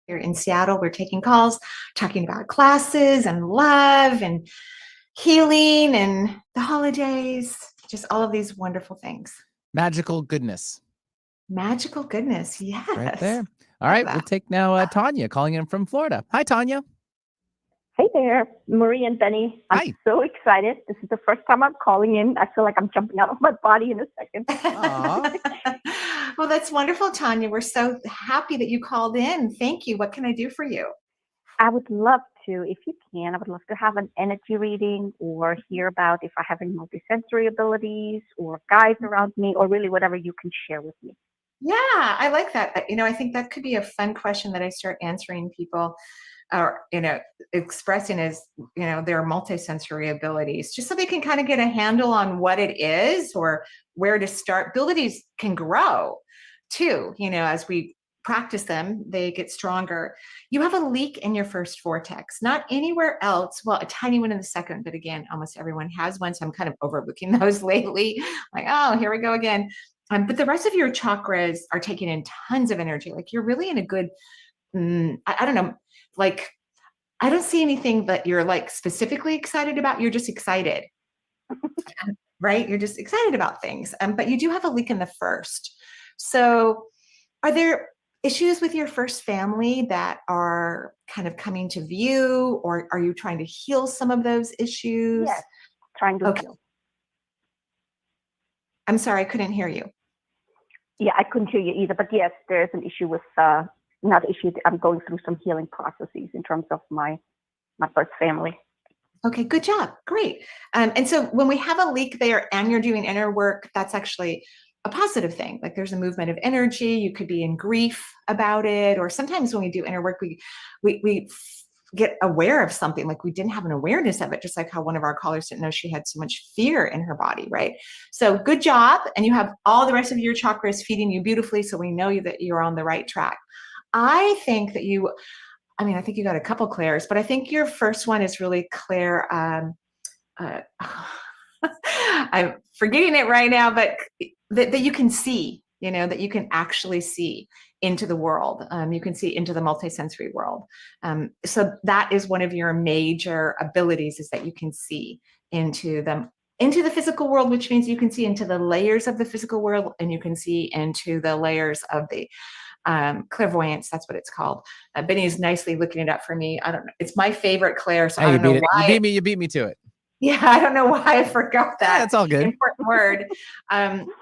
Here in Seattle, we're taking calls, talking about classes and love and healing and the holidays, just all of these wonderful things. Magical goodness. Magical goodness, yes. Right there. All right, we'll take now Tanya calling in from Florida. Hi, Tanya. Hey there, Marie and Benny. I'm so excited. This is the first time I'm calling in. I feel like I'm jumping out of my body in a second. Well, that's wonderful, Tanya. We're so happy that you called in. Thank you. What can I do for you? I would love to, if you can, I would love to have an energy reading or hear about if I have any multisensory abilities or guides around me, or really whatever you can share with me. Yeah, I like that. You know, I think that could be a fun question that I start answering people, or, you know, expressing as, you know, their multisensory abilities, just so they can kind of get a handle on what it is or where to start. Abilities can grow too, you know, as we practice them, they get stronger. You have a leak in your first vortex, not anywhere else. Well, a tiny one in the second, but again, almost everyone has one. So I'm kind of overlooking those lately. Like, oh, here we go again. But the rest of your chakras are taking in tons of energy. Like you're really in a good, I don't know, like, I don't see anything that you're like specifically excited about. You're just excited, right? You're just excited about things. But you do have a leak in the first. So are there issues with your first family that are kind of coming to view, or are you trying to heal some of those issues? Yes, trying to heal. I'm sorry, I couldn't hear you. Yeah, I couldn't hear you either. But yes, there's an issue with, not issue, I'm going through some healing processes in terms of my first family. Okay, good job. Great. And so when we have a leak there and you're doing inner work, that's actually a positive thing. Like there's a movement of energy. You could be in grief about it. Or sometimes when we do inner work, we get aware of something, like we didn't have an awareness of it, just like how one of our callers didn't know she had so much fear in her body, right? So good job. And you have all the rest of your chakras feeding you beautifully. So we know that you're on the right track. I think that you, I mean, I think you got a couple clairs, but I think your first one is really clear. I'm forgetting it right now, but that you can see, you know, that you can actually see into the world. You can see into the multisensory world. So that is one of your major abilities, is that you can see into the physical world, which means you can see into the layers of the physical world, and you can see into the layers of the clairvoyance. That's what it's called. Benny is nicely looking it up for me. I don't know. It's my favorite clair. So I don't know why. You beat me to it. Yeah, I don't know why I forgot that. That's all good. Important word.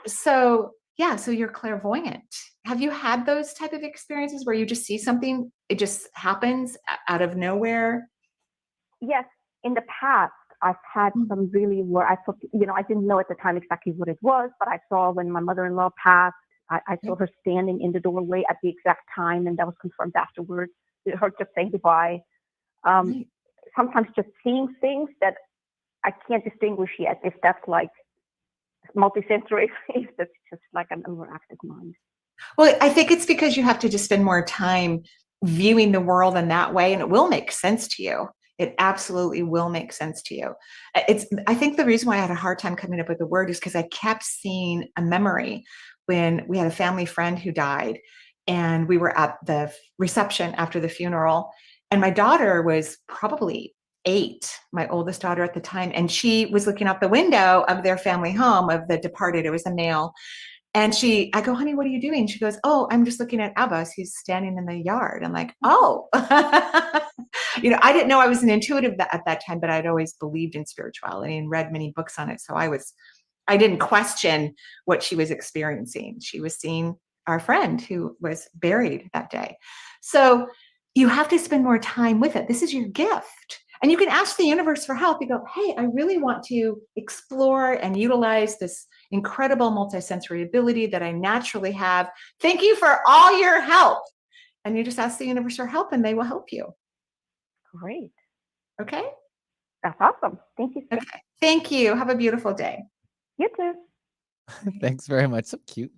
So you're clairvoyant. Have you had those type of experiences where you just see something, it just happens out of nowhere? Yes, in the past, I've had some really where I thought, you know, I didn't know at the time exactly what it was, but I saw when my mother-in-law passed, I saw her standing in the doorway at the exact time, and that was confirmed afterwards. Her just saying goodbye. Sometimes just seeing things that I can't distinguish yet if that's like multisensory, if that's just like an overactive mind. Well, I think it's because you have to just spend more time viewing the world in that way, and it will make sense to you. It absolutely will make sense to you. I think the reason why I had a hard time coming up with the word is because I kept seeing a memory when we had a family friend who died, and we were at the reception after the funeral, and my daughter was probably 8, my oldest daughter at the time, and she was looking out the window of their family home of the departed. It was a male. And I go, honey, what are you doing? She goes, oh, I'm just looking at Abbas. He's standing in the yard. I'm like, oh, I didn't know I was an intuitive at that time, but I'd always believed in spirituality and read many books on it. So I didn't question what she was experiencing. She was seeing our friend who was buried that day. So you have to spend more time with it. This is your gift. And you can ask the universe for help. You go, hey, I really want to explore and utilize this incredible multisensory ability that I naturally have. Thank you for all your help. And you just ask the universe for help and they will help you. Great. Okay. That's awesome. Thank you. Okay. Thank you. Have a beautiful day. You too. Thanks very much. So cute.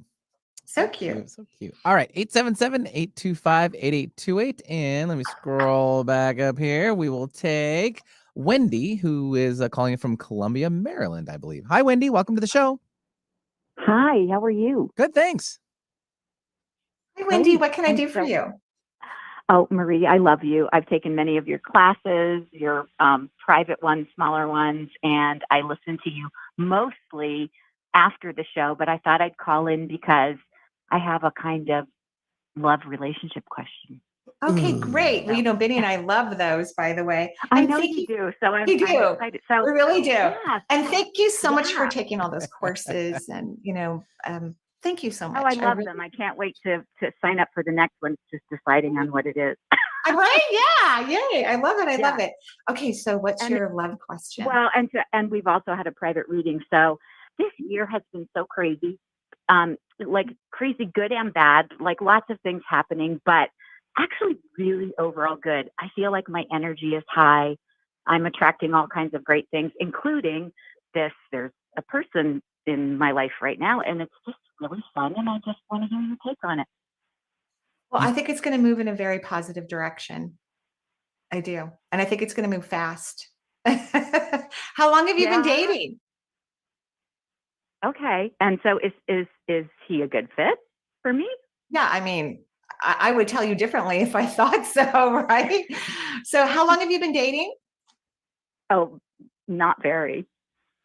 So cute. So cute. All right. 877-825-8828. And let me scroll back up here. We will take Wendy, who is calling from Columbia, Maryland, I believe. Hi, Wendy. Welcome to the show. Hi. How are you? Good. Thanks. Hi, Wendy. What can I do for you? Oh, Marie, I love you. I've taken many of your classes, your private ones, smaller ones, and I listen to you mostly after the show, but I thought I'd call in because I have a kind of love relationship question. Okay, great. Well, Benny and I love those, by the way. I know you do. So I'm excited. So we really do. Yeah, and thank you so much for taking all those courses. And, thank you so much. Oh, I love them. I can't wait to sign up for the next one. It's just deciding on what it is. Right? Yeah. Yay. I love it. I love it. Okay. So what's your love question? Well, and we've also had a private reading. So this year has been so crazy, like crazy good and bad, like lots of things happening, but actually really overall good. I feel like my energy is high. I'm attracting all kinds of great things, including this. There's a person in my life right now, and it's just really fun. And I just want to hear your take on it. Well, I think it's going to move in a very positive direction. I do. And I think it's going to move fast. How long have you been dating? Okay. And so is he a good fit for me? Yeah. I mean, I would tell you differently if I thought so, right? So how long have you been dating? Oh, not very.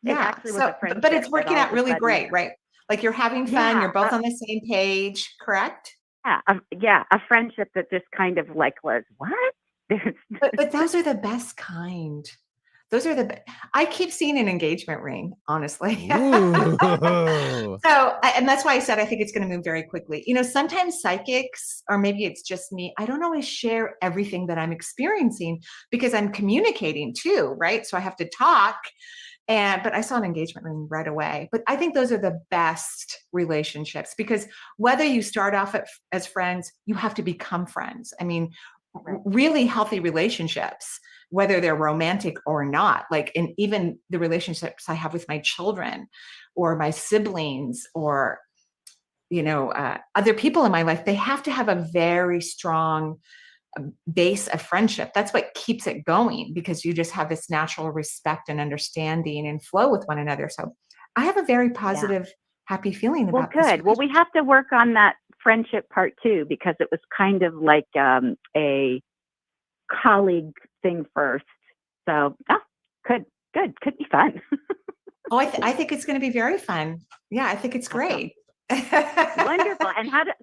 Yeah. But it's working out really great, right? Like you're having fun. You're both on the same page, correct? Yeah. A friendship that just kind of like was, what? but those are the best kind. I keep seeing an engagement ring, honestly. And that's why I said I think it's going to move very quickly. Sometimes psychics, or maybe it's just me, I don't always share everything that I'm experiencing because I'm communicating too, right? So I have to talk. But I saw an engagement ring right away. But I think those are the best relationships because whether you start off as friends, you have to become friends. I mean, really healthy relationships, whether they're romantic or not, like in even the relationships I have with my children or my siblings or, other people in my life, they have to have a very strong base of friendship. That's what keeps it going because you just have this natural respect and understanding and flow with one another. So I have a very positive, happy feeling about this. Well, good. Well, we have to work on that friendship part too, because it was kind of like a colleague thing first. So good. Could be fun. Oh, I think it's going to be very fun. Yeah, I think it's great. Wonderful. And how's the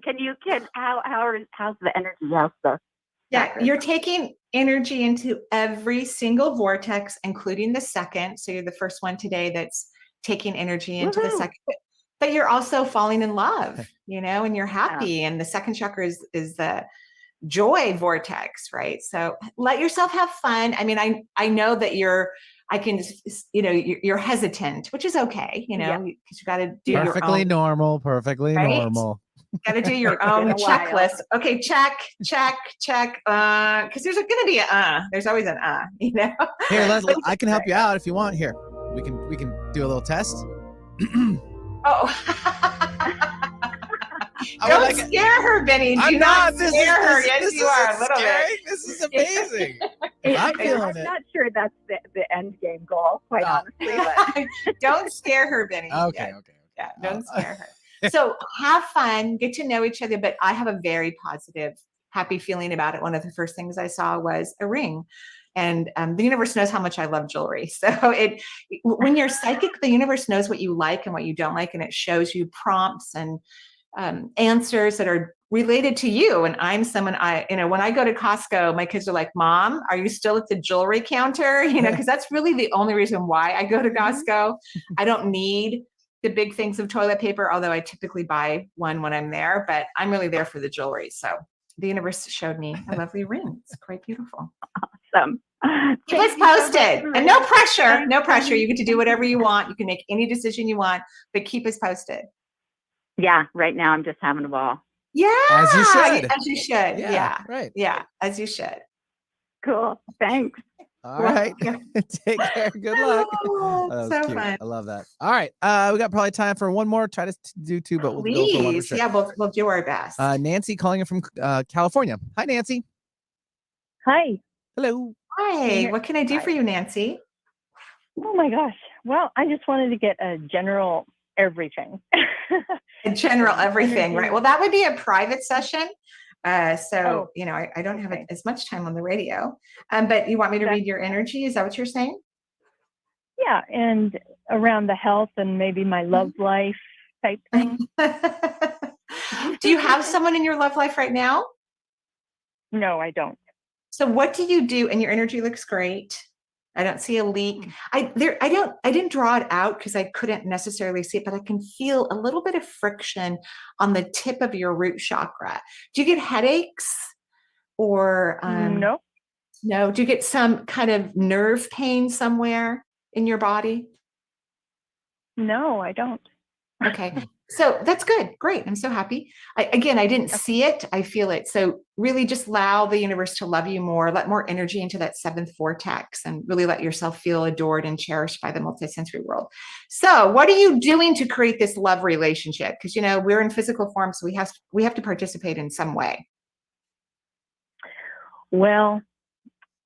energy? How's the Yeah, you're taking energy into every single vortex, including the second. So you're the first one today that's taking energy into the second. But you're also falling in love, and you're happy. And the second chakra is the joy vortex, right? So let yourself have fun. I mean, I know that you're hesitant, which is okay, because you got to do perfectly your own, normal, perfectly right? normal. Got to do your own checklist. Okay, check. Because there's going to be there's always an you know. Here, I can help you out if you want. Here, we can do a little test. Don't scare her, Benny. Do not scare her. Yes, you are a little bit. This is amazing. I'm not sure that's the end game goal, quite honestly. But don't scare her, Benny. Okay. Yeah, don't scare her. So have fun, get to know each other. But I have a very positive, happy feeling about it. One of the first things I saw was a ring. And the universe knows how much I love jewelry. So when you're psychic, the universe knows what you like and what you don't like. And it shows you prompts and answers that are related to you. And I'm someone when I go to Costco, my kids are like, Mom, are you still at the jewelry counter? You know, because that's really the only reason why I go to Costco. I don't need the big things of toilet paper, although I typically buy one when I'm there, but I'm really there for the jewelry. So the universe showed me a lovely ring. It's quite beautiful. Awesome. Keep us posted. And no pressure. You get to do whatever you want. You can make any decision you want, but keep us posted. Yeah, right now I'm just having a ball. Yeah. As you should. As you should. Yeah. Right. Yeah. As you should. Cool. Thanks. All right. Take care. Good luck. Oh, so cute. fun. I love that. All right. We got probably time for one more. Try to do two, but we'll go for one more. Sure. Yeah, we'll do our best. Nancy calling in from California. Hi, Nancy. Hi. Hello. Hi. What can I do for you, Nancy? Oh my gosh. Well, I just wanted to get a general everything. A general everything, right? Well, that would be a private session. I don't have as much time on the radio. But you want me to read your energy? Is that what you're saying? Yeah, and around the health and maybe my love life type thing. Do you have someone in your love life right now? No, I don't. So what do you do? And your energy looks great. I don't see a leak. I didn't draw it out because I couldn't necessarily see it, but I can feel a little bit of friction on the tip of your root chakra. Do you get headaches or no? No. Do you get some kind of nerve pain somewhere in your body? No, I don't. Okay. So that's good. Great. I'm so happy. I didn't see it. I feel it. So really just allow the universe to love you more, let more energy into that seventh vortex and really let yourself feel adored and cherished by the multisensory world. So what are you doing to create this love relationship? Because, we're in physical form, so we have to participate in some way. Well,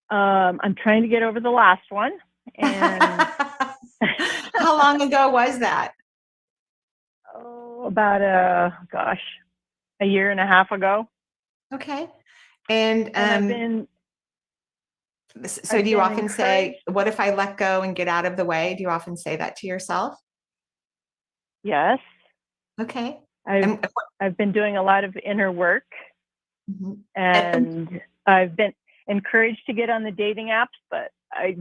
I'm trying to get over the last one. And how long ago was that? About a year and a half ago. Okay. And do you often say, what if I let go and get out of the way? Do you often say that to yourself? Yes. Okay. I've been doing a lot of inner work, and I've been encouraged to get on the dating apps, but I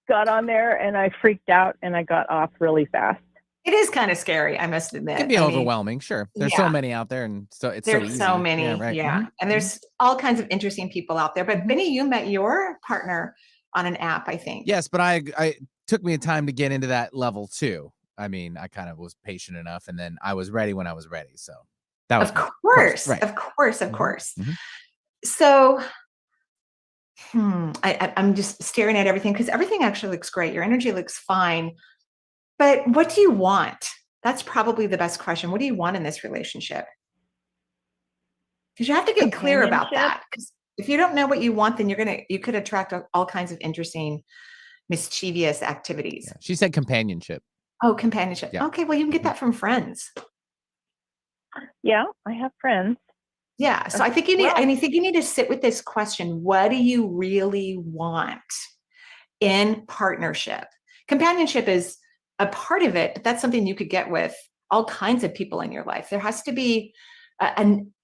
got on there and I freaked out and I got off really fast. It is kind of scary, I must admit. It can be overwhelming, sure. There's so many out there, and so it's so easy. There's so many, yeah. Right. Mm-hmm. And there's all kinds of interesting people out there. But Benny, you met your partner on an app, I think. Yes, but I took me time to get into that level too. I mean, I kind of was patient enough, and then I was ready when I was ready. So that was of course. Mm-hmm. So I'm just staring at everything because everything actually looks great. Your energy looks fine. But what do you want? That's probably the best question. What do you want in this relationship? Because you have to get clear about that. Because if you don't know what you want, then you could attract all kinds of interesting, mischievous activities. Yeah. She said companionship. Oh, companionship. Yeah. Okay, well, you can get that from friends. Yeah, I have friends. Yeah. So I think you need to sit with this question. What do you really want in partnership? Companionship is a part of it, but that's something you could get with all kinds of people in your life. There has to be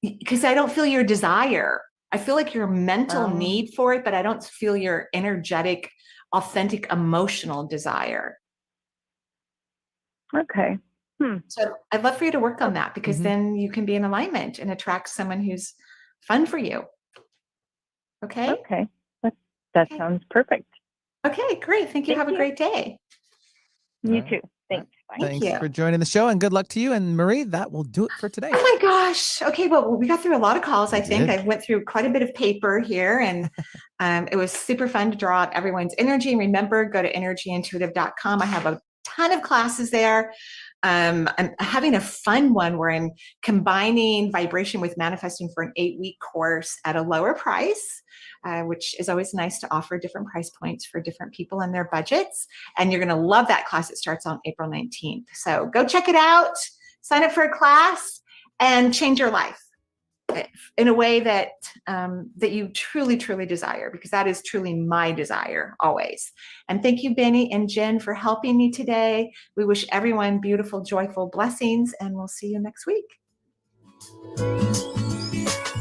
because I don't feel your desire. I feel like your mental need for it, but I don't feel your energetic, authentic, emotional desire. Okay. So I'd love for you to work on that because then you can be in alignment and attract someone who's fun for you. Okay. Okay. That sounds perfect. Okay, great. Thank you. Have a great day. You too. Thanks. Thanks you for joining the show, and good luck to you. And Marie, that will do it for today. Oh my gosh. Okay. Well, we got through a lot of calls. I think did. I went through quite a bit of paper here, and it was super fun to draw out everyone's energy. Remember, go to energyintuitive.com. I have a ton of classes there. I'm having a fun one where I'm combining vibration with manifesting for an 8-week course at a lower price, which is always nice to offer different price points for different people and their budgets. And you're going to love that class. It starts on April 19th. So go check it out, sign up for a class, and change your life in a way that that you truly, truly desire, because that is truly my desire always. And thank you, Benny and Jen, for helping me today. We wish everyone beautiful, joyful blessings, and we'll see you next week.